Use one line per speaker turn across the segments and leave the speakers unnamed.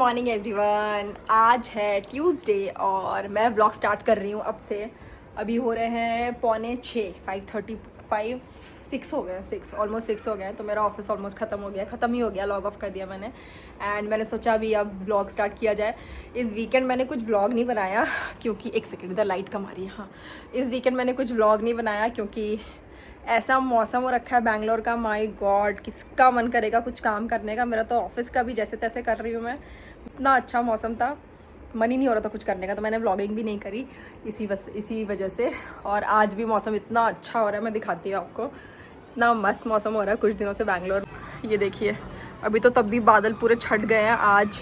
Morning everyone. आज है Tuesday और मैं व्लॉग स्टार्ट कर रही हूँ अब से। अभी हो रहे हैं 5:45, 5:35, 6 हो गए, 6 ऑलमोस्ट 6 हो गए। तो मेरा ऑफिस ऑलमोस्ट ख़त्म ही हो गया, लॉग ऑफ कर दिया मैंने। एंड मैंने सोचा अभी अब व्लॉग स्टार्ट किया जाए। इस वीकेंड मैंने कुछ व्लॉग नहीं बनाया क्योंकि एक सेकेंड, इधर लाइट कम आ रही है। हाँ, इस वीकेंड मैंने कुछ व्लॉग नहीं बनाया क्योंकि ऐसा मौसम हो रखा है बैंगलोर का। माय गॉड, किसका मन करेगा कुछ काम करने का। मेरा तो ऑफिस का भी जैसे तैसे कर रही हूँ मैं। इतना अच्छा मौसम था, मन ही नहीं हो रहा था कुछ करने का, तो मैंने व्लॉगिंग भी नहीं करी इसी वजह से। और आज भी मौसम इतना अच्छा हो रहा है, मैं दिखाती हूँ आपको। इतना मस्त मौसम हो रहा है कुछ दिनों से बैंगलोर। ये देखिए, अभी तो तब भी बादल पूरे छट गए हैं। आज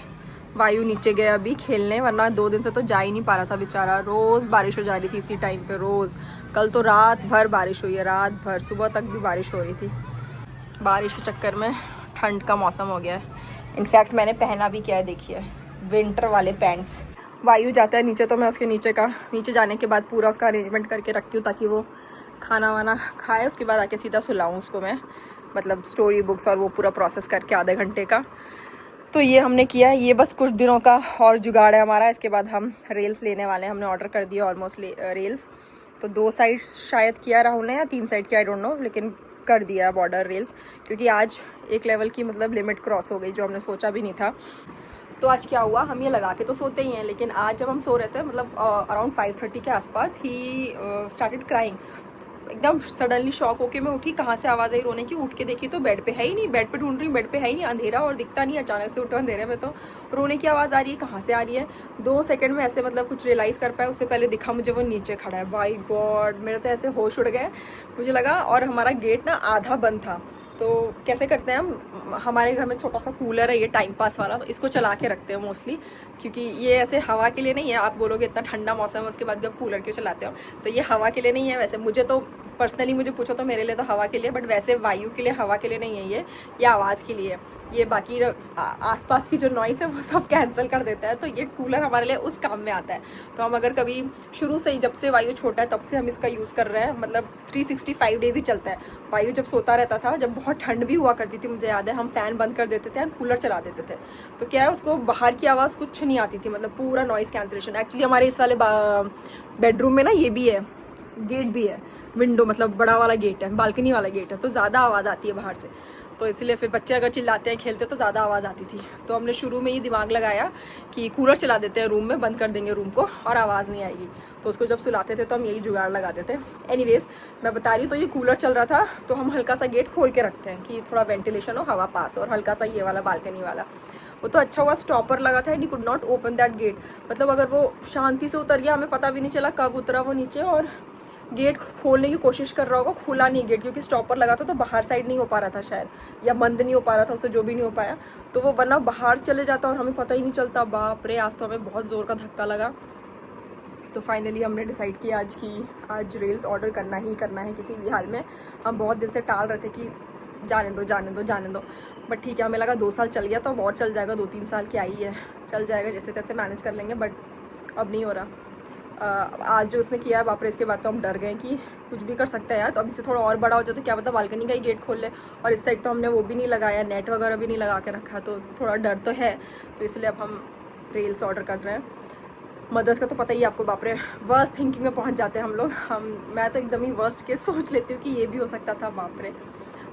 वायु नीचे गया अभी खेलने, वरना 2 दिन से तो जा ही नहीं पा रहा था बेचारा। रोज़ बारिश हो जा रही थी इसी टाइम पे, रोज़। कल तो रात भर बारिश हुई है, रात भर, सुबह तक भी बारिश हो रही थी। बारिश के चक्कर में ठंड का मौसम हो गया है। इनफैक्ट मैंने पहना भी क्या है, देखिए, विंटर वाले पैंट्स। वायु जाता है नीचे तो मैं उसके नीचे जाने के बाद पूरा उसका अरेंजमेंट करके रखती हूँ ताकि वो खाना वाना खाए। उसके बाद आके सीधा सुलाऊँ उसको मैं, मतलब स्टोरी बुक्स और वो पूरा प्रोसेस करके आधे घंटे का। तो ये हमने किया है। ये बस कुछ दिनों का और जुगाड़ है हमारा। इसके बाद हम रेल्स लेने वाले हैं। हमने ऑर्डर कर दिया ऑलमोस्ट रेल्स। तो 2 साइड शायद किया राहुल ने, या 3 साइड किया, आई डोंट नो, लेकिन कर दिया है बॉर्डर रेल्स। क्योंकि आज एक लेवल की मतलब लिमिट क्रॉस हो गई जो हमने सोचा भी नहीं था। तो आज क्या हुआ, हम ये लगा के तो सोते ही हैं, लेकिन आज जब हम सो रहे थे, मतलब अराउंड 5:30 के आसपास ही स्टार्टेड क्राइंग। एकदम सडनली शॉक होके मैं उठी, कहाँ से आवाज़ आई रोने की। उठ के देखी तो बेड पे है ही नहीं, बेड पे ढूंढ रही हूँ, बेड पे है ही नहीं, अंधेरा और दिखता नहीं। अचानक से उठो अंधेरे में तो रोने की आवाज़ आ रही है, कहाँ से आ रही है। 2 सेकंड में ऐसे मतलब कुछ रियलाइज़ कर पाया। उससे पहले दिखा मुझे वो नीचे खड़ा है। बाय गॉड, मेरे तो ऐसे होश उड़ गए, मुझे लगा। और हमारा गेट ना आधा बंद था। तो कैसे करते हैं हम, हमारे घर में छोटा सा कूलर है ये टाइम पास वाला, तो इसको चला के रखते हैं मोस्टली। क्योंकि ये ऐसे हवा के लिए नहीं है। आप बोलोगे इतना ठंडा मौसम है उसके बाद भी आप कूलर क्यों चलाते हो, तो ये हवा के लिए नहीं है। वैसे मुझे तो पर्सनली मुझे पूछो तो मेरे लिए तो हवा के लिए, बट वैसे वायु के लिए, हवा के लिए नहीं है ये आवाज़ के लिए है। ये बाकी आसपास की जो नॉइस है वो सब कैंसिल कर देता है। तो ये कूलर हमारे लिए उस काम में आता है। तो हम अगर कभी शुरू से ही, जब से वायु छोटा है तब से हम इसका यूज़ कर रहे हैं, मतलब 365 डेज ही चलता है। वायु जब सोता रहता था, जब बहुत ठंड भी हुआ करती थी, मुझे याद है, हम फ़ैन बंद कर देते थे, हम कूलर चला देते थे। तो क्या है, उसको बाहर की आवाज़ कुछ नहीं आती थी, मतलब पूरा नॉइस कैंसिलेशन। एक्चुअली हमारे इस वाले बेडरूम में ना ये भी है, गेट भी है, विंडो, मतलब बड़ा वाला गेट है, बालकनी वाला गेट है, तो ज़्यादा आवाज़ आती है बाहर से। तो इसलिए फिर बच्चे अगर चिल्लाते हैं, खेलते तो ज़्यादा आवाज़ आती थी। तो हमने शुरू में ही दिमाग लगाया कि कूलर चला देते हैं रूम में, बंद कर देंगे रूम को और आवाज़ नहीं आएगी। तो उसको जब सुलाते थे तो हम यही जुगाड़ लगाते थे। एनीवेज, मैं बता रही हूँ, तो ये कूलर चल रहा था तो हम हल्का सा गेट खोल के रखते हैं कि थोड़ा वेंटिलेशन हो, हवा पास हो। और हल्का सा ये वाला बालकनी वाला, वो तो अच्छा हुआ स्टॉपर लगा था, and you could not open that get. मतलब अगर वो शांति से उतर गया, हमें पता भी नहीं चला कब उतरा वो नीचे, और गेट खोलने की कोशिश कर रहा होगा, खुला नहीं गेट, क्योंकि स्टॉपर लगा था तो बाहर साइड नहीं हो पा रहा था शायद, या बंद नहीं हो पा रहा था, उससे जो भी नहीं हो पाया। तो वो वरना बाहर चले जाता और हमें पता ही नहीं चलता। बाप रे, आज तो हमें बहुत ज़ोर का धक्का लगा। तो फाइनली हमने डिसाइड किया आज रेल्स ऑर्डर करना ही करना है किसी भी हाल में। हम बहुत दिन से टाल रहे थे कि जाने दो, बट ठीक है, हमें लगा 2 साल चल गया तो अब और चल जाएगा। 2-3 साल की आई है, चल जाएगा, जैसे तैसे मैनेज कर लेंगे, बट अब नहीं हो रहा। आज जो उसने किया है, बाप रे, इसके बाद तो हम डर गए कि कुछ भी कर सकता है यार। तो अब इससे थोड़ा और बड़ा हो जाए तो क्या पता बालकनी का ही गेट खोल ले। और इस साइड तो हमने वो भी नहीं लगाया, नेट वगैरह भी नहीं लगा के रखा, तो थोड़ा डर तो है। तो इसलिए अब हम रेल्स ऑर्डर कर रहे हैं। मदर्स का तो पता ही आपको, बाप रे, वर्स्ट थिंकिंग में पहुंच जाते हैं हम लोग। मैं तो एकदम ही वर्स्ट केस सोच लेती हूँ कि ये भी हो सकता था, बाप रे।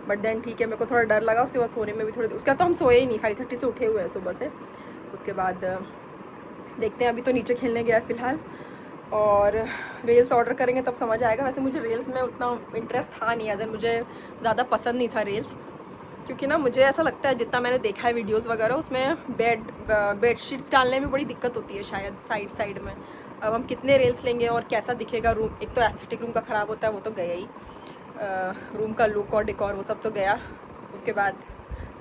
बट देन ठीक है, मेरे को थोड़ा डर लगा। उसके बाद सोने में भी थोड़े, उसका तो हम सोए ही नहीं, 5:30 से उठे हुए हैं सुबह से। उसके बाद देखते हैं, अभी तो नीचे खेलने गया फ़िलहाल, और रेल्स ऑर्डर करेंगे तब समझ आएगा। वैसे मुझे रेल्स में उतना इंटरेस्ट था नहीं, एज मुझे ज़्यादा पसंद नहीं था रेल्स, क्योंकि ना मुझे ऐसा लगता है, जितना मैंने देखा है वीडियोस वगैरह, उसमें बेडशीट्स डालने में बड़ी दिक्कत होती है शायद साइड में। अब हम कितने रेल्स लेंगे और कैसा दिखेगा रूम। एक तो एस्थेटिक रूम का ख़राब होता है, वो तो गया ही, रूम का लुक और डेकोर वो सब तो गया। उसके बाद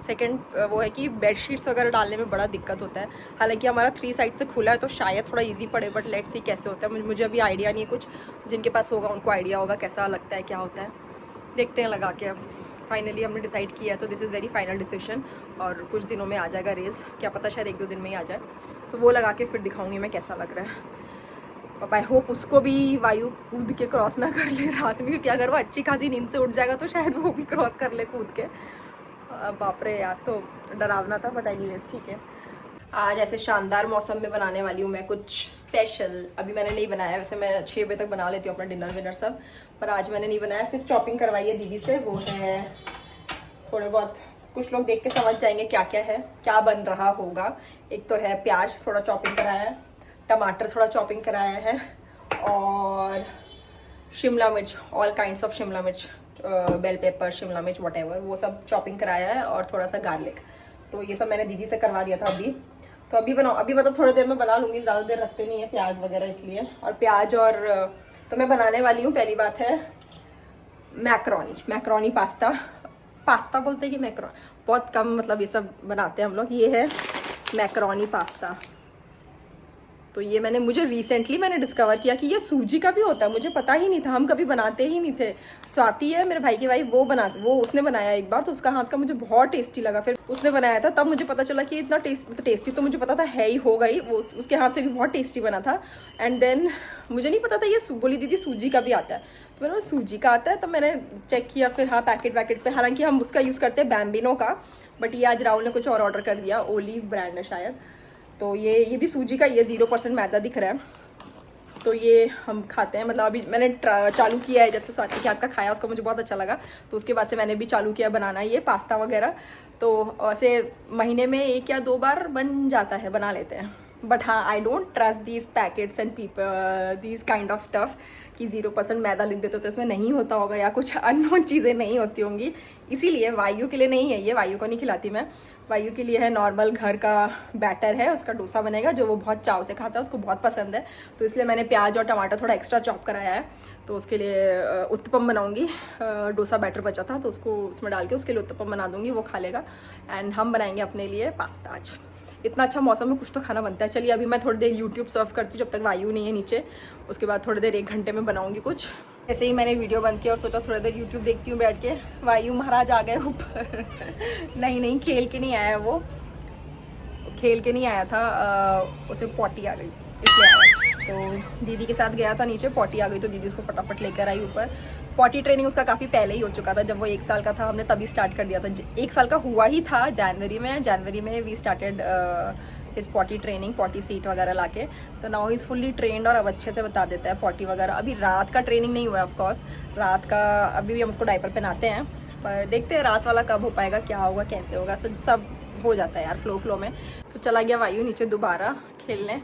सेकंड वो है कि बेडशीट्स वगैरह डालने में बड़ा दिक्कत होता है। हालांकि हमारा 3 साइड से खुला है तो शायद थोड़ा इजी पड़े, बट लेट्स सी कैसे होता है। मुझे अभी आइडिया नहीं है, कुछ जिनके पास होगा उनको आइडिया होगा कैसा लगता है, क्या होता है, देखते हैं लगा के। अब फाइनली हमने डिसाइड किया है, तो this is very final decision. और कुछ दिनों में आ जाएगा रेल्स, क्या पता शायद 1-2 दिन में ही आ जाए। तो वो लगा के फिर दिखाऊंगी मैं कैसा लग रहा है। अब आई होप उसको भी वायु कूद के क्रॉस ना कर ले रात में, क्योंकि अगर वो अच्छी खासी नींद से उठ जाएगा तो शायद वो भी क्रॉस कर ले कूद के। बाप रे, आज तो डरावना था, बट एनीवेज ठीक है। आज ऐसे शानदार मौसम में बनाने वाली हूँ मैं कुछ स्पेशल। अभी मैंने नहीं बनाया, वैसे मैं 6 बजे तक बना लेती हूँ अपना डिनर विनर सब, पर आज मैंने नहीं बनाया। सिर्फ चॉपिंग करवाई है दीदी से, वो है थोड़े बहुत, कुछ लोग देख के समझ जाएंगे क्या क्या है, क्या बन रहा होगा। एक तो है प्याज थोड़ा चॉपिंग कराया है, टमाटर थोड़ा चॉपिंग कराया है, और शिमला मिर्च, ऑल काइंड्स ऑफ शिमला मिर्च, बेल पेपर, शिमला मिर्च, वटेवर, वो सब चॉपिंग कराया है, और थोड़ा सा गार्लिक। तो ये सब मैंने दीदी से करवा दिया था अभी। तो अभी बनाओ, अभी मतलब थोड़ी देर में बना लूँगी, ज़्यादा देर रखते नहीं है प्याज वगैरह इसलिए। और प्याज और तो मैं बनाने वाली हूँ, पहली बात है मैक्रोनी पास्ता बोलते हैं कि मैक्रोन, बहुत कम मतलब ये सब बनाते हैं हम लोग। ये है मैक्रोनी पास्ता। तो ये मुझे रिसेंटली डिस्कवर किया कि ये सूजी का भी होता है, मुझे पता ही नहीं था, हम कभी बनाते ही नहीं थे। स्वाति है मेरे भाई की वाइफ, वो उसने बनाया एक बार, तो उसका हाथ का मुझे बहुत टेस्टी लगा। फिर उसने बनाया था, तब मुझे पता चला कि इतना टेस्टी तो मुझे पता था है ही, होगा ही, वो उसके हाथ से भी बहुत टेस्टी बना था। एंड देन मुझे नहीं पता था ये बोली दीदी सूजी का भी आता है, तो मैंने सूजी का आता है, तब मैंने चेक किया। फिर हाँ, पैकेट पे, हालांकि हम उसका यूज़ करते हैं बैम्बिनो का, बट ये आज राहुल ने कुछ और ऑर्डर कर दिया, ओलिव ब्रांड है शायद। तो ये भी सूजी का, ये 0% मैदा दिख रहा है। तो ये हम खाते हैं, मतलब अभी मैंने चालू किया है, जब से स्वाति के हाथ का खाया उसको मुझे बहुत अच्छा लगा, तो उसके बाद से मैंने भी चालू किया बनाना ये पास्ता वगैरह। तो ऐसे महीने में 1 या 2 बार बन जाता है, बना लेते हैं। बट हाँ, I don't trust these packets and these kind of stuff कि 0% मैदा लिख देते तो इसमें नहीं होता होगा, या कुछ अननोन चीज़ें नहीं होती होंगी। इसीलिए वायु के लिए नहीं है ये, वायु को नहीं खिलाती मैं। वायु के लिए है नॉर्मल घर का बैटर है, उसका डोसा बनेगा, जो वो बहुत चाव से खाता है, उसको बहुत पसंद है। तो इसलिए मैंने प्याज और टमाटर थोड़ा एक्स्ट्रा चॉप कराया है। तो उसके लिए उत्तपम बनाऊंगी, डोसा बैटर बचा था तो उसको उसमें डाल के उसके लिए उत्तपम बना दूंगी, वो खा लेगा। एंड हम बनाएंगे अपने लिए पास्ता आज। इतना अच्छा मौसम में कुछ तो खाना बनता है। चलिए अभी मैं थोड़ी देर यूट्यूब सर्व करती हूँ, जब तक वायु नहीं है नीचे। उसके बाद थोड़ी देर 1 घंटे में बनाऊंगी कुछ। ऐसे ही मैंने वीडियो बंद किया और सोचा थोड़ी देर यूट्यूब देखती हूँ बैठ के। वायु महाराज आ गए ऊपर नहीं, खेल के नहीं आया, वो खेल के नहीं आया था, उसे पॉटी आ गई इसलिए आया। तो दीदी के साथ गया था नीचे, पॉटी आ गई तो दीदी उसको फटाफट लेकर आई ऊपर। पॉटी ट्रेनिंग उसका काफ़ी पहले ही हो चुका था, जब वो 1 साल का था हमने तभी स्टार्ट कर दिया था। 1 साल का हुआ ही था जनवरी में वी स्टार्टेड इस पॉटी ट्रेनिंग, पॉटी सीट वगैरह लाके। तो नाउ इज़ फुल्ली ट्रेंड और अब अच्छे से बता देता है पॉटी वगैरह। अभी रात का ट्रेनिंग नहीं हुआ है ऑफकोर्स, रात का अभी भी हम उसको डायपर पहनाते हैं, पर देखते हैं रात वाला कब हो पाएगा, क्या होगा, कैसे होगा, सब हो जाता है यार फ्लो में। तो चला गया वायु नीचे दोबारा खेलने,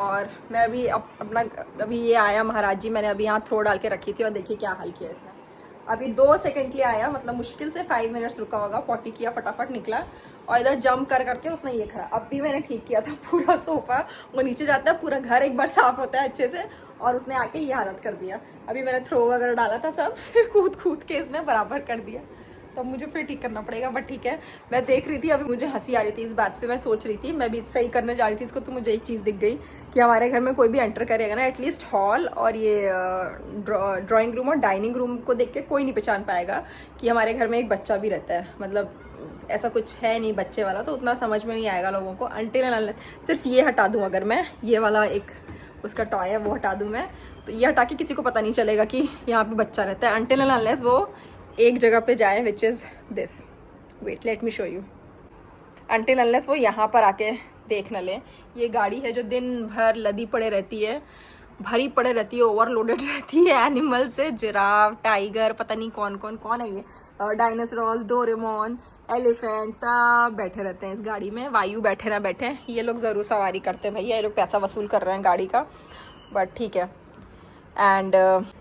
और मैं अभी अभी ये आया महाराज जी, मैंने अभी यहाँ थ्रो डाल के रखी थी और देखिए क्या हाल किया इसने। अभी 2 सेकंड के लिए आया, मतलब मुश्किल से 5 मिनट्स रुका होगा, पॉटी किया, फटाफट निकला, और इधर जंप करके उसने ये करा। अब भी मैंने ठीक किया था, पूरा सोफा वो नीचे जाता है, पूरा घर एक बार साफ होता है अच्छे से, और उसने आके ये हालत कर दिया। अभी मैंने थ्रो वगैरह डाला था सब फिर कूद के इसने बराबर कर दिया। तब मुझे फिर ठीक करना पड़ेगा, बट ठीक है। मैं देख रही थी, अभी मुझे हंसी आ रही थी इस बात पे, मैं सोच रही थी, मैं भी सही करने जा रही थी इसको, तो मुझे एक चीज़ दिख गई कि हमारे घर में कोई भी एंटर करेगा ना, एटलीस्ट हॉल और ये ड्राइंग रूम और डाइनिंग रूम को देख के कोई नहीं पहचान पाएगा कि हमारे घर में एक बच्चा भी रहता है। मतलब ऐसा कुछ है नहीं बच्चे वाला, तो उतना समझ में नहीं आएगा लोगों को। अनटिल सिर्फ ये हटा दूँ, अगर मैं ये वाला एक उसका टॉय है वो हटा दूँ मैं, तो ये हटा के किसी को पता नहीं चलेगा कि यहाँ पे बच्चा रहता है, अनटिल एंड अनलेस वो एक जगह पे जाए, which is this, wait let me show you. Until unless वो यहाँ पर आके देख न ले। ये गाड़ी है जो दिन भर लदी पड़े रहती है, भरी पड़े रहती है, ओवरलोडेड रहती है एनिमल से, जिराफ, टाइगर, पता नहीं कौन है ये, डायनासोरस, डोरेमोन, एलिफेंट, सब बैठे रहते हैं इस गाड़ी में। वायु बैठे ना बैठे, ये लोग ज़रूर सवारी करते हैं भैया, ये लोग पैसा वसूल कर रहे हैं गाड़ी का, बट ठीक है। एंड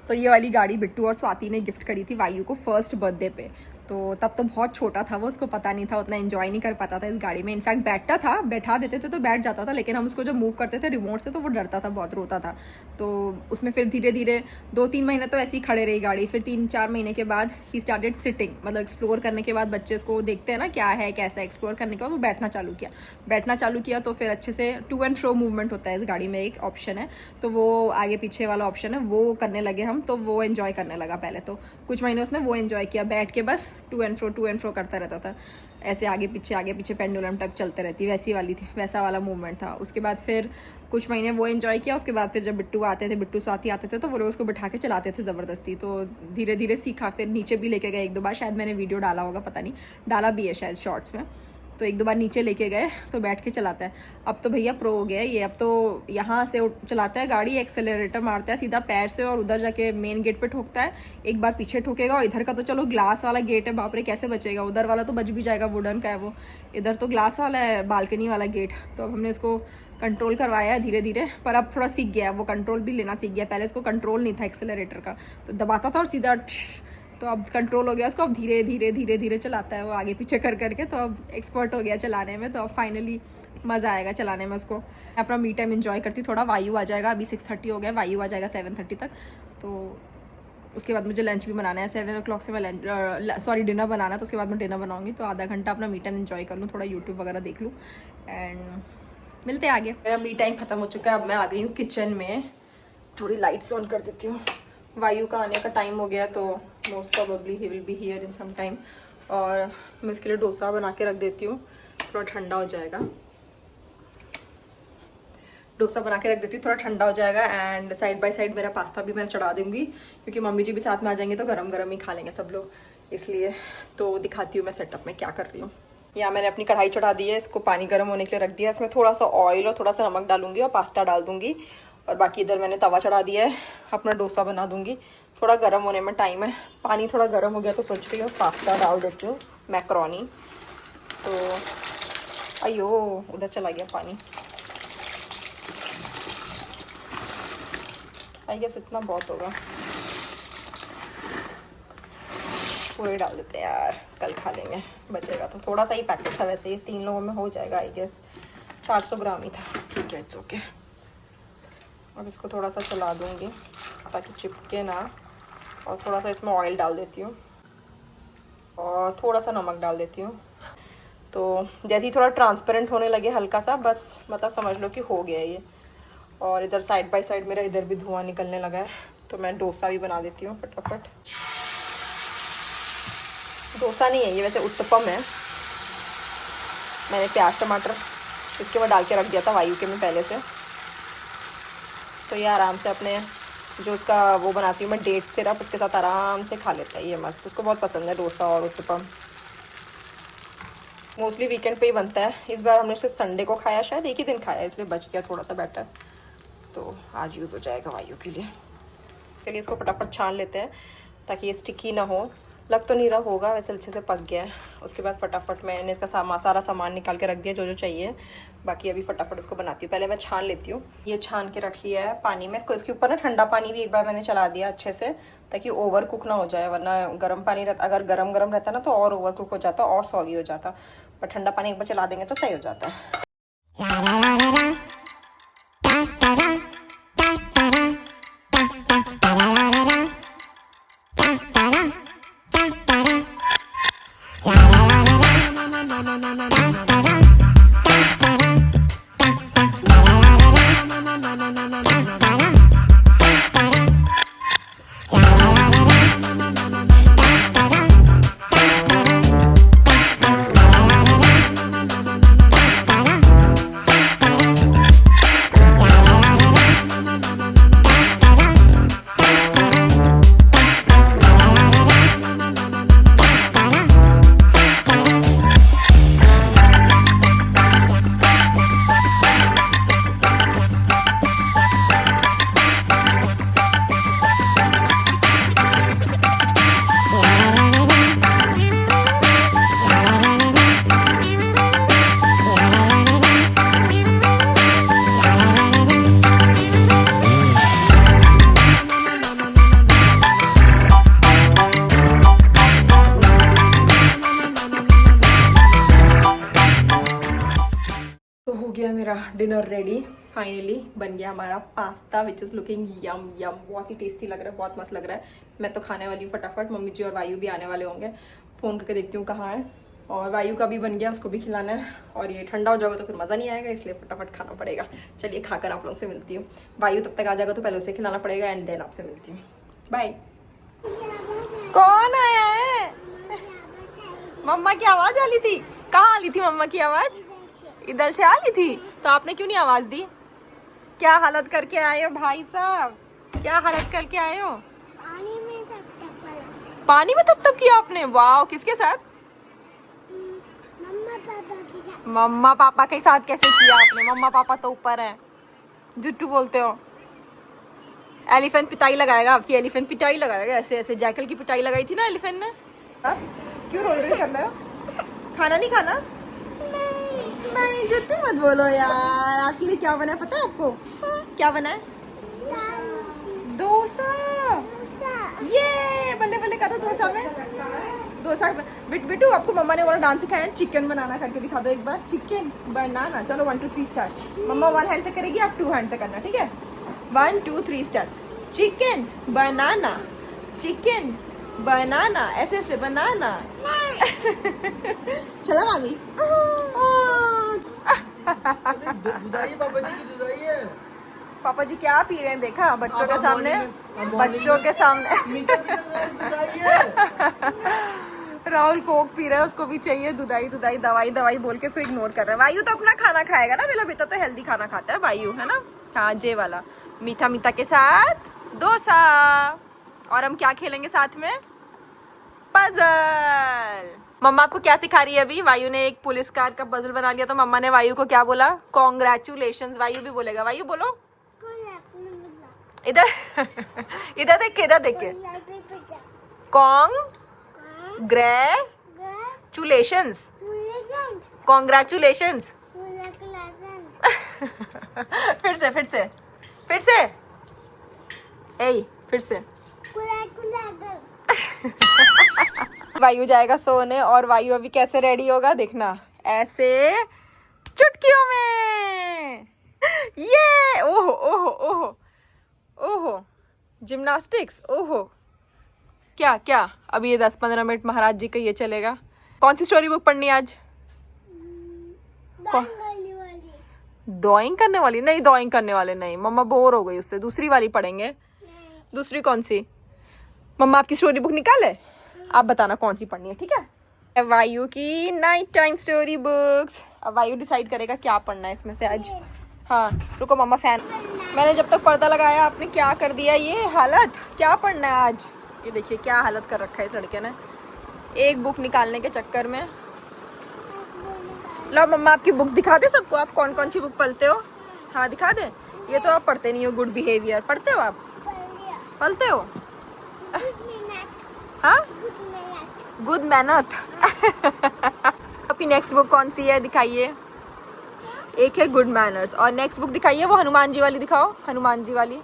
तो ये वाली गाड़ी बिट्टू और स्वाति ने गिफ्ट करी थी वायु को फर्स्ट बर्थडे पे। तो तब तो बहुत छोटा था वो, उसको पता नहीं था, उतना एंजॉय नहीं कर पाता था इस गाड़ी में। इनफैक्ट बैठता था, बैठा देते थे तो बैठ जाता था, लेकिन हम उसको जब मूव करते थे रिमोट से तो वो डरता था, बहुत रोता था। तो उसमें फिर धीरे धीरे 2-3 महीने तो ऐसे ही खड़े रही गाड़ी, फिर 3-4 महीने के बाद ही स्टार्टेड सिटिंग, मतलब एक्सप्लोर करने के बाद बच्चे उसको देखते हैं ना क्या है कैसा, एक्सप्लोर करने के बाद वो बैठना चालू किया। तो फिर अच्छे से टू एंड फ्रो मूवमेंट होता है इस गाड़ी में, एक ऑप्शन है, तो वो आगे पीछे वाला ऑप्शन है, वो करने लगे हम, तो वो एंजॉय करने लगा। पहले तो कुछ महीने उसने वो एंजॉय किया, बैठ के बस टू एंड फ्रो करता रहता था, ऐसे आगे पीछे पेंडुलम टाइप चलते रहती, वैसा वाला मूवमेंट था। उसके बाद फिर कुछ महीने वो एंजॉय किया। उसके बाद फिर जब बिट्टू स्वाति आते थे तो वो लोग उसको बिठा के चलाते थे ज़बरदस्ती, तो धीरे धीरे सीखा। फिर नीचे भी लेके गए 1-2 बार, शायद मैंने वीडियो डाला होगा, पता नहीं, डाला भी है शायद शॉर्ट्स में। तो एक दो बार नीचे लेके गए तो बैठ के चलाता है। अब तो भैया प्रो हो गया है ये, अब तो यहाँ से चलाता है गाड़ी, एक्सेलरेटर मारता है सीधा पैर से और उधर जाके मेन गेट पे ठोकता है। एक बार पीछे ठोकेगा और इधर का तो चलो ग्लास वाला गेट है, बाप रे कैसे बचेगा, उधर वाला तो बच भी जाएगा, वुडन का है वो, इधर तो ग्लास वाला है बालकनी वाला गेट। तो अब हमने इसको कंट्रोल करवाया है धीरे धीरे, पर अब थोड़ा सीख गया है, वो कंट्रोल भी लेना सीख गया। पहले इसको कंट्रोल नहीं था एक्सेलरेटर का, तो दबाता था और सीधा, तो अब कंट्रोल हो गया उसको, अब धीरे धीरे धीरे धीरे चलाता है वो आगे पीछे कर करके, तो अब एक्सपर्ट हो गया चलाने में। तो अब फाइनली मज़ा आएगा चलाने में उसको। मैं अपना मी टाइम इन्जॉय करती, थोड़ा वायु आ जाएगा, अभी 6:30 हो गया, वायु आ जाएगा 7:30 तक। तो उसके बाद मुझे लंच भी बनाना है, 7 o'clock से मैं डिनर बनाना है, तो उसके बाद मैं डिनर बनाऊंगी। तो आधा घंटा अपना मी टाइम इन्जॉय कर लूँ, थोड़ा यूट्यूब वगैरह देख लूँ, एंड मिलते हैं आगे। मेरा मी टाइम ख़त्म हो चुका है, अब मैं आ गई हूँ किचन में, थोड़ी लाइट्स ऑन कर देती हूँ। वायु का आने का टाइम हो गया, तो most probably he will be here in some time. और मैं इसके लिए डोसा बना के रख देती हूँ, थोड़ा ठंडा हो जाएगा। डोसा बना के रख देती हूँ, थोड़ा ठंडा हो जाएगा। एंड साइड बाय साइड मेरा पास्ता भी मैं चढ़ा दूँगी, क्योंकि मम्मी जी भी साथ में आ जाएंगे तो गरम गरम ही खा लेंगे सब लोग, इसलिए। तो दिखाती हूँ मैं सेटअप में क्या कर रही हूँ। यहाँ मैंने अपनी कढ़ाई चढ़ा दी है, इसको पानी गर्म होने के लिए रख दिया। इसमें थोड़ा सा ऑयल और थोड़ा सा नमक डालूंगी और पास्ता डाल दूंगी। और बाकी इधर मैंने तवा चढ़ा दिया है, अपना डोसा बना दूंगी। थोड़ा गर्म होने में टाइम है, पानी थोड़ा गर्म हो गया तो सोच रही हूँ पास्ता डाल देती हूँ, मैक्रोनी। तो अयो उधर चला गया पानी, आई गेस इतना बहुत होगा, पूरे डाल देते हैं यार, कल खा लेंगे, बचेगा तो। थोड़ा सा ही पैकेट था वैसे, ये 3 लोगों में हो जाएगा आई गेस, 400 ग्राम ही था, ठीक है, इट्स ओके। अब इसको थोड़ा सा चला दूंगी ताकि चिपके ना, और थोड़ा सा इसमें ऑयल डाल देती हूँ और थोड़ा सा नमक डाल देती हूँ। तो जैसे ही थोड़ा ट्रांसपेरेंट होने लगे हल्का सा, बस मतलब समझ लो कि हो गया ये। और इधर साइड बाय साइड मेरा इधर भी धुआं निकलने लगा है, तो मैं डोसा भी बना देती हूँ फटाफट। डोसा नहीं है ये वैसे, उत्तपम है। मैंने प्याज टमाटर इसके बाद डाल के रख दिया था वायु के में पहले से, तो ये आराम से अपने जो उसका वो बनाती हूँ मैं डेट सिरप, उसके साथ आराम से खा लेता है ये मस्त। उसको बहुत पसंद है डोसा और उत्तपम, मोस्टली वीकेंड पे ही बनता है। इस बार हमने सिर्फ संडे को खाया, शायद एक ही दिन खाया, इसलिए बच गया थोड़ा सा बैटर, तो आज यूज़ हो जाएगा वायु के लिए। चलिए इसको फटाफट छान लेते हैं ताकि ये स्टिकी ना हो। लग तो नहीं रहा होगा, वैसे अच्छे से पक गया है। उसके बाद फटाफट मैंने इसका सारा सामान निकाल के रख दिया जो जो चाहिए। बाकी अभी फटाफट इसको बनाती हूँ, पहले मैं छान लेती हूँ। ये छान के रखी है पानी में, इसको इसके ऊपर ना ठंडा पानी भी एक बार मैंने चला दिया अच्छे से, ताकि ओवर कुक ना हो जाए, वरना गर्म पानी रहता, अगर गर्म गर्म रहता ना तो और ओवर कुक हो जाता और सॉगी हो जाता, पर ठंडा पानी एक बार चला देंगे तो सही हो जाता है। मेरा डिनर रेडी, फाइनली बन गया हमारा पास्ता विच इज़ लुकिंग यम यम, बहुत ही टेस्टी लग रहा है, बहुत मस्त लग रहा है। मैं तो खाने वाली हूँ फटाफट, मम्मी जी और वायु भी आने वाले होंगे, फ़ोन करके देखती हूँ कहाँ है। और वायु का भी बन गया, उसको भी खिलाना है, और ये ठंडा हो जाएगा तो फिर मज़ा नहीं आएगा, इसलिए फटाफट खाना पड़ेगा। चलिए खाकर आप लोगों से मिलती हूँ। वायु तब तक आ जाएगा तो पहले उसे खिलाना पड़ेगा, एंड देन आपसे मिलती हूँ। बाय। कौन आया है? मम्मा की आवाज़ आ रही थी। कहाँ आ रही थी मम्मा की आवाज़? इधर से आ रही थी, तो आपने क्यों नहीं आवाज दी? क्या हालत करके आए हो भाई साहब, क्या हालत करके आए हो? पानी में तप तप किया आपने? वाह, किसके साथ?
मम्मा पापा के
मम्मा पापा के साथ कैसे किया आपने? मम्मा पापा तो ऊपर है, जुट्टू बोलते हो। एलिफेंट पिटाई लगाएगा आपकी, एलिफेंट पिटाई लगाएगा ऐसे ऐसे। जैकल की पिटाई लगाई थी ना एलिफेंट ने। क्यों रोई रोई कर रहे हो? खाना नहीं खाना? नहीं जुट्टू मत बोलो यार। आपके लिए क्या बना है पता है आपको? क्या बना है? डोसा। ये बल्ले बल्ले का था डोसा में। डोसा बिट्टू आपको मम्मा ने वो डांस सिखाया है, चिकन बनाना करके दिखा दो एक बार। चिकन बनाना। चलो 1 2 3 स्टार्ट। मम्मा 1 हैंड से करेगी, आप 2 हैंड से करना, ठीक है? 1 2 3 स्टार्ट। चिकन बनाना, चिकन बनाना, ऐसे ऐसे बनाना। चला आ गई।
दुधाई पापा जी की दुधाई है।
पापा जी क्या पी रहे हैं देखा? बच्चों के सामने, बच्चों के सामने। राहुल कोक पी रहा है, उसको भी चाहिए दुधाई दुधाई। दवाई दवाई बोल के इसको इग्नोर कर रहा है। वायु तो अपना खाना खाएगा ना, मेरा बेटा तो हेल्दी खाना खाता है वायु, है ना? हाँ जे वाला मीठा मीठा के साथ डोसा। और हम क्या खेलेंगे साथ में? पजल। मम्मा आपको क्या सिखा रही है अभी? वायु ने एक पुलिस कार का पजल बना लिया तो मम्मा ने वायु को क्या बोला? कॉन्ग्रेचुलेशंस। वायु भी बोलेगा। वायु बोलो इधर। इधर देख के, इधर देख के। Congratulations, congratulations. फिर से फिर से फिर से। ए फिर से। वायु जाएगा सोने और वायु अभी कैसे रेडी होगा देखना, ऐसे चुटकियों में। ये ओहो ओहो ओहो ओहो जिम्नास्टिक्स। ओहो क्या क्या? अभी ये 10-15 मिनट महाराज जी का ये चलेगा। कौन सी स्टोरी बुक पढ़नी है आज? ड्राइंग करने वाली? नहीं ड्राइंग करने वाले नहीं, मम्मा बोर हो गई उससे। दूसरी वाली पढ़ेंगे। दूसरी कौन सी? मम्मा आपकी स्टोरी बुक निकाले, आप बताना कौन सी पढ़नी है, ठीक है? वायु की नाइट टाइम स्टोरी बुक्स। अब वायु डिसाइड करेगा क्या पढ़ना है इसमें से आज। हाँ रुको मम्मा फैन। मैंने जब तक पर्दा लगाया आपने क्या कर दिया ये हालत। क्या पढ़ना है आज? ये देखिए क्या हालत कर रखा है इस लड़के ने, एक बुक निकालने के चक्कर में। लो मम्मा आपकी बुक दिखा दे सबको, आप कौन कौन सी बुक पढ़ते हो। हाँ दिखा दे। ये तो आप पढ़ते नहीं हो। गुड बिहेवियर पढ़ते हो आप? पढ़ते हो? हाँ गुड मेहनत। आपकी नेक्स्ट बुक कौन सी है दिखाइए? एक है गुड मैनर्स और नेक्स्ट बुक दिखाइए वो हनुमान जी वाली दिखाओ। हनुमान जी वाली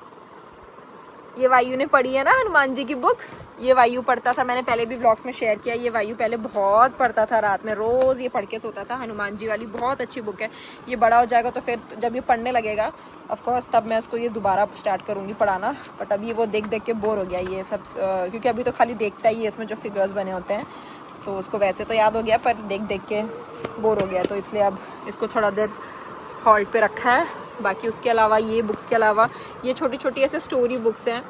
ये वायु ने पढ़ी है ना, हनुमान जी की बुक। ये वायु पढ़ता था, मैंने पहले भी ब्लॉग्स में शेयर किया। ये वायु पहले बहुत पढ़ता था, रात में रोज ये पढ़ के सोता था। हनुमान जी वाली बहुत अच्छी बुक है। ये बड़ा हो जाएगा तो फिर जब ये पढ़ने लगेगा ऑफ कोर्स तब मैं उसको ये दोबारा स्टार्ट करूँगी पढ़ाना। बट अभी वो देख देख के बोर हो गया ये सब, क्योंकि अभी तो खाली देखता ही है इसमें जो फिगर्स बने होते हैं, तो उसको वैसे तो याद हो गया पर देख देख के बोर हो गया, तो इसलिए अब इसको थोड़ा देर हॉल्ट पे रखा है। बाकी उसके अलावा ये बुक्स के अलावा ये छोटी छोटी ऐसे स्टोरी बुक्स हैं,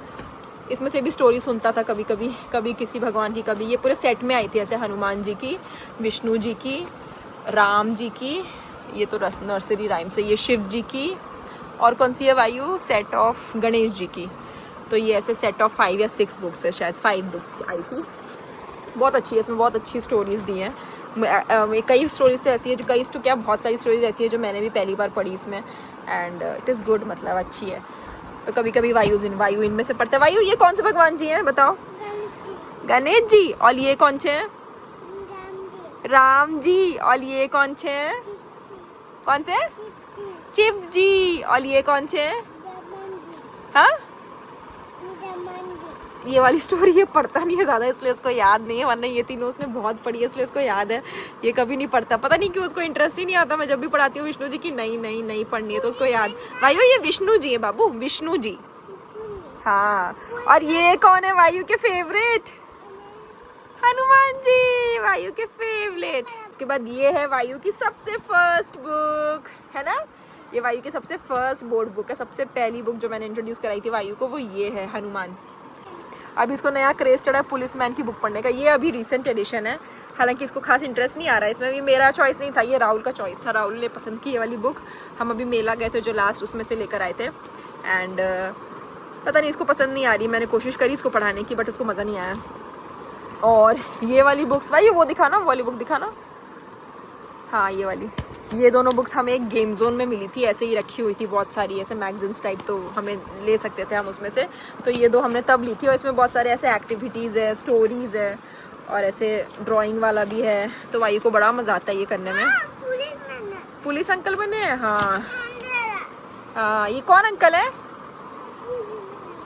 इसमें से भी स्टोरी सुनता था कभी कभी, कभी किसी भगवान की, कभी ये पूरे सेट में आई थी ऐसे हनुमान जी की, विष्णु जी की, राम जी की, ये तो नर्सरी राइम से, ये शिव जी की, और कौन सी है वायु? सेट ऑफ गणेश जी की। तो ये ऐसे सेट ऑफ 5 या 6 बुक्स है, शायद 5 बुक्स आई थी। बहुत अच्छी है, इसमें बहुत अच्छी स्टोरीज दी हैं। कई स्टोरीज तो ऐसी है जो, कई तो क्या बहुत सारी स्टोरीज ऐसी है जो मैंने भी पहली बार पढ़ी इसमें, एंड इट इज़ गुड, मतलब अच्छी है। तो कभी कभी वायु इनमें से पढ़ते हैं। वायु ये कौन से भगवान जी हैं बताओ? गणेश जी। और ये कौन से हैं? राम जी। और ये कौन से हैं? कौन से? शिव जी। और ये कौन से हैं? हाँ ये वाली स्टोरी ये पढ़ता नहीं है ज़्यादा इसलिए उसको याद नहीं है, वरना ये तीनों उसने बहुत पढ़ी है इसलिए उसको याद है। ये कभी नहीं पढ़ता, पता नहीं क्यों, उसको इंटरेस्ट ही नहीं आता। मैं जब भी पढ़ाती हूँ विष्णु जी की, नहीं पढ़नी है तो उसको याद। वायु ये विष्णु जी है बाबू, विष्णु जी। हाँ और ये कौन है वायु के फेवरेट? हनुमान जी, वायु के फेवरेट। उसके बाद ये है वायु की सबसे फर्स्ट बुक, है ना? ये वायु की सबसे फर्स्ट बोर्ड बुक है, सबसे पहली बुक जो मैंने इंट्रोड्यूस कराई थी वायु को, वो ये है हनुमान। अभी इसको नया क्रेज चढ़ा है पुलिसमैन की बुक पढ़ने का। ये अभी रिसेंट एडिशन है, हालांकि इसको खास इंटरेस्ट नहीं आ रहा है इसमें। भी मेरा चॉइस नहीं था, ये राहुल का चॉइस था, राहुल ने पसंद की ये वाली बुक। हम अभी मेला गए थे जो लास्ट, उसमें से लेकर आए थे, एंड पता नहीं इसको पसंद नहीं आ रही। मैंने कोशिश करी इसको पढ़ाने की बट उसको मज़ा नहीं आया। और ये वाली बुक्स, भाई वो दिखाना, वो वाली बुक दिखाना। हाँ ये वाली, ये दोनों बुक्स हमें एक गेम जोन में मिली थी, ऐसे ही रखी हुई थी बहुत सारी ऐसे मैगजीन्स टाइप, तो हमें ले सकते थे हम उसमें से। तो ये दो हमने तब ली थी और इसमें बहुत सारे ऐसे एक्टिविटीज़ है, स्टोरीज़ है और ऐसे ड्राइंग वाला भी है। तो वायु को बड़ा मज़ा आता है ये करने में। पुलिस अंकल बने हैं, हाँ हाँ। ये कौन अंकल है?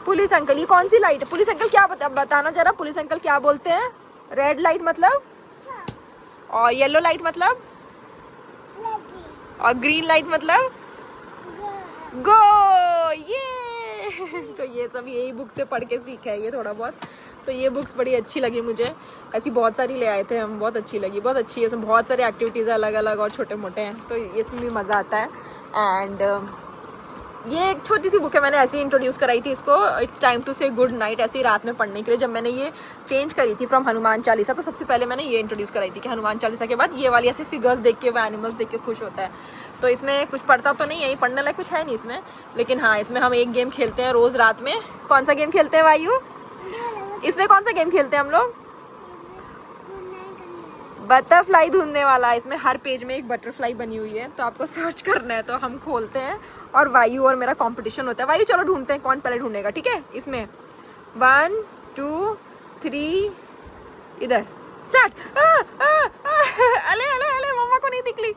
Police uncle. ये कौन सी लाइट है? पुलिस अंकल क्या बताना जरा, पुलिस अंकल क्या बोलते हैं? रेड लाइट मतलब, और येलो लाइट मतलब, और ग्रीन लाइट मतलब गो। ये तो ये सब यही बुक से पढ़ के सीखा है ये थोड़ा बहुत। तो ये बुक्स बड़ी अच्छी लगी मुझे, ऐसी बहुत सारी ले आए थे हम, बहुत अच्छी लगी, बहुत अच्छी है। इसमें बहुत सारे एक्टिविटीज़ अलग अलग और छोटे मोटे हैं, तो इसमें भी मज़ा आता है। एंड ये एक छोटी सी बुक है, मैंने ऐसे ही इंट्रोड्यूस कराई थी इसको, इट्स टाइम टू से गुड नाइट, ऐसी रात में पढ़ने के लिए। जब मैंने ये चेंज करी थी फ्रॉम हनुमान चालीसा, तो सबसे पहले मैंने ये इंट्रोड्यूस कराई थी कि हनुमान चालीसा के बाद ये वाली ऐसे फिगर्स देख के, वो एनिमल्स देख के खुश होता है। तो इसमें कुछ पढ़ता तो नहीं है, पढ़ने लायक कुछ है नहीं इसमें, लेकिन हाँ इसमें हम एक गेम खेलते हैं रोज़ रात में। कौन सा गेम खेलते हैं वायु? इसमें कौन सा गेम खेलते हैं हम लोग? बटरफ्लाई ढूंढने वाला। इसमें हर पेज में एक बटरफ्लाई बनी हुई है, तो आपको सर्च करना है। तो हम खोलते हैं और वायु और मेरा कंपटीशन होता है। वायु चलो ढूंढते हैं कौन पहले ढूंढेगा, ठीक है? इसमें 1 2 3 इधर स्टार्ट। अले अले अले, मम्मा को नहीं दिख ली।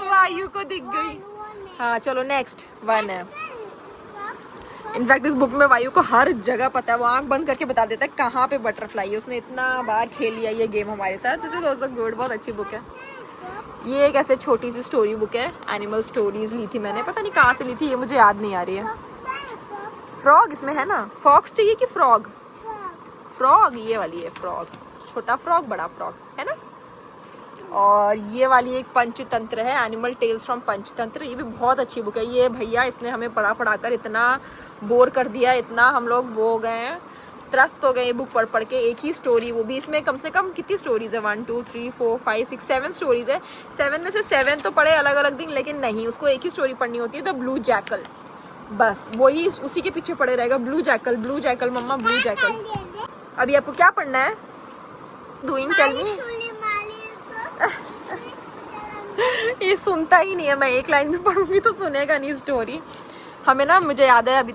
वायु को दिख गई। हाँ चलो नेक्स्ट 1 है। इनफैक्ट इस बुक में वायु को हर जगह पता है, वो आंख बंद करके बता देता है कहाँ पे बटरफ्लाई है। उसने इतना बार खेल लिया ये गेम हमारे साथ। दिस इज ऑल्सो गुड, बहुत अच्छी बुक है। ये एक ऐसे छोटी सी स्टोरी बुक है, एनिमल स्टोरीज ली थी मैंने, पता नहीं कहाँ से ली थी ये मुझे याद नहीं आ रही है। फ्रॉग इसमें है ना, फॉक्स चाहिए कि फ्रॉग? फ्रॉग ये वाली है, फ्रॉग, छोटा फ्रॉग बड़ा फ्रॉग है ना। और ये वाली एक पंचतंत्र है, एनिमल टेल्स फ्रॉम पंचतंत्र, ये भी बहुत अच्छी बुक है। ये भैया इसने हमें पढ़ा कर इतना बोर कर दिया, इतना हम लोग वो हो गए हैं, त्रस्त हो गए ये बुक पढ़ के। एक ही स्टोरी, वो भी इसमें कम से कम कितनी स्टोरीज है? 1 2 3 4 5 6 7 स्टोरीज है। 7 में से 7 तो पढ़े अलग अलग दिन, लेकिन नहीं, उसको एक ही स्टोरी पढ़नी होती है, द ब्लू जैकल। बस वही उसी के पीछे पड़े रहेगा, blue jackal blue jackal mama blue jackal. अभी आपको क्या पढ़ना है? Doing tell me. ये सुनता ही नहीं है, मैं एक लाइन भी पढ़ूंगी तो सुनेगा नहीं स्टोरी। हमें ना, मुझे याद है अभी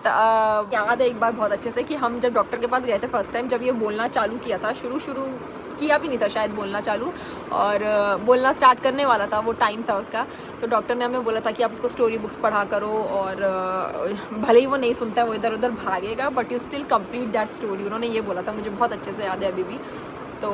याद है एक बार बहुत अच्छे से कि हम जब डॉक्टर के पास गए थे फर्स्ट टाइम, जब ये बोलना चालू किया था, शुरू किया भी नहीं था शायद बोलना चालू, और बोलना स्टार्ट करने वाला था, वो टाइम था उसका। तो डॉक्टर ने हमें बोला था कि आप उसको स्टोरी बुक्स पढ़ा करो, और भले ही वो नहीं सुनता है, वो इधर उधर भागेगा, but you still complete that story. उन्होंने ये बोला था, मुझे बहुत अच्छे से याद है अभी भी। तो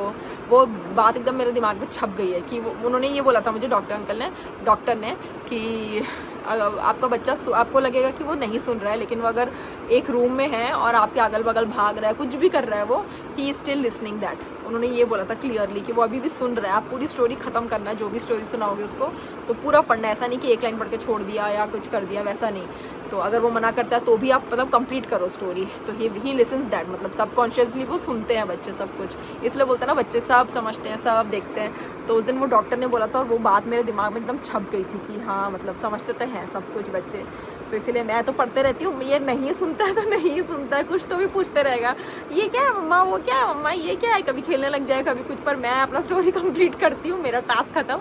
वो बात एकदम मेरे दिमाग में छप गई है कि उन्होंने ये बोला था मुझे, डॉक्टर ने कि आपका बच्चा, आपको लगेगा कि वो नहीं सुन रहा है, लेकिन वो अगर एक रूम में है और आपके अगल बगल भाग रहा है, कुछ भी कर रहा है, वो he is still listening that. उन्होंने ये बोला था क्लियरली कि वो अभी भी सुन रहा है। आप पूरी स्टोरी खत्म करना है, जो भी स्टोरी सुनाओगे उसको तो पूरा पढ़ना है। ऐसा नहीं कि एक लाइन पढ़ के छोड़ दिया या कुछ कर दिया, वैसा नहीं। तो अगर वो मना करता है तो भी आप मतलब कंप्लीट करो स्टोरी। तो ही लिसन्स दैट, मतलब सबकॉन्शियसली वो सुनते हैं बच्चे सब कुछ, इसलिए बोलते हैं ना बच्चे सब समझते हैं, सब देखते हैं। तो उस दिन वो डॉक्टर ने बोला था और वो बात मेरे दिमाग में एकदम छप गई थी कि हाँ मतलब समझते तो हैं सब कुछ बच्चे। तो इसीलिए मैं तो पढ़ते रहती हूँ, ये नहीं सुनता है तो नहीं सुनता है, कुछ तो भी पूछते रहेगा, ये क्या है मम्मा, वो क्या है मम्मा, ये क्या है, कभी खेलने लग जाए कभी कुछ। पर मैं अपना स्टोरी कंप्लीट करती हूँ, मेरा टास्क खत्म,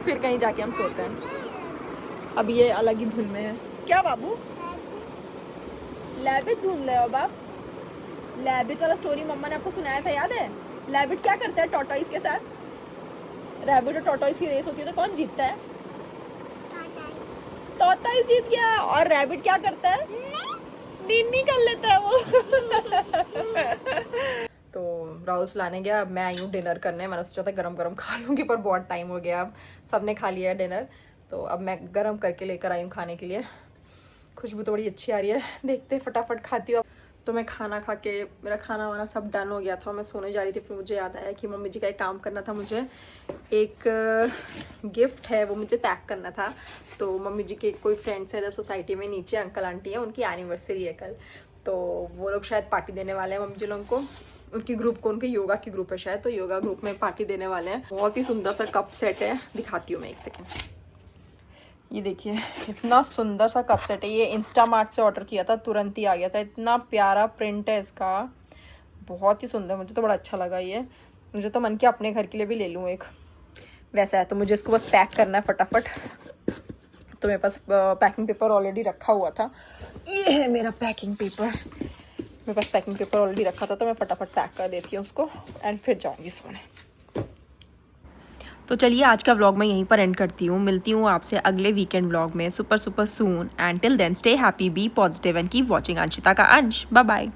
फिर कहीं जाके हम सोते हैं। अब ये अलग ही धुन में है। क्या बाबू? लैबिट ढूंढ रहे हो अब आप? लैबिट वाला स्टोरी मम्मा ने आपको सुनाया था, याद है? लैबिट क्या करता है टॉर्टोइस के साथ? रैबिट और टॉर्टोइस की रेस होती है, तो कौन जीतता है? टॉर्टोइस जीत गया। और रैबिट क्या करता है? निन्नी कर लेता है वो। तो राहुल सुलाने गया, अब मैं आई हूँ डिनर करने। मैंने सोचा था गरम गरम खा लूँगी, पर बहुत टाइम हो गया, अब सबने खा लिया है डिनर, तो अब मैं गरम करके लेकर आई हूँ खाने के लिए। खुशबू तो बड़ी अच्छी आ रही है, देखते फटाफट खाती हूँ। तो मैं खाना खा के, मेरा खाना वाना सब डन हो गया था, मैं सोने जा रही थी, फिर मुझे याद आया कि मम्मी जी का एक काम करना था, मुझे एक गिफ्ट है वो मुझे पैक करना था। तो मम्मी जी के कोई फ्रेंड्स हैं सोसाइटी में, नीचे अंकल आंटी हैं, उनकी एनिवर्सरी है कल, तो वो लोग शायद पार्टी देने वाले हैं मम्मी जी लोगों को, उनकी ग्रुप को, उनके योगा की ग्रुप है शायद, तो योगा ग्रुप में पार्टी देने वाले हैं। बहुत ही सुंदर सा कप सेट है, दिखाती हूँ मैं, एक सेकेंड। ये देखिए इतना सुंदर सा कप सेट है, ये इंस्टामार्ट से ऑर्डर किया था, तुरंत ही आ गया था। इतना प्यारा प्रिंट है इसका, बहुत ही सुंदर, मुझे तो बड़ा अच्छा लगा ये। मुझे तो मन किया अपने घर के लिए भी ले लूँ एक। वैसा है, तो मुझे इसको बस पैक करना है फटाफट। तो मेरे पास पैकिंग पेपर ऑलरेडी रखा हुआ था, ये है मेरा पैकिंग पेपर। मेरे पास पैकिंग पेपर ऑलरेडी रखा था, तो मैं फटाफट पैक कर देती हूँ उसको एंड फिर जाऊँगी सोने। तो चलिए आज का व्लॉग मैं यहीं पर एंड करती हूँ। मिलती हूँ आपसे अगले वीकेंड व्लॉग में super soon, and till then stay happy, be positive and keep watching Anshita का अंश। Bye bye.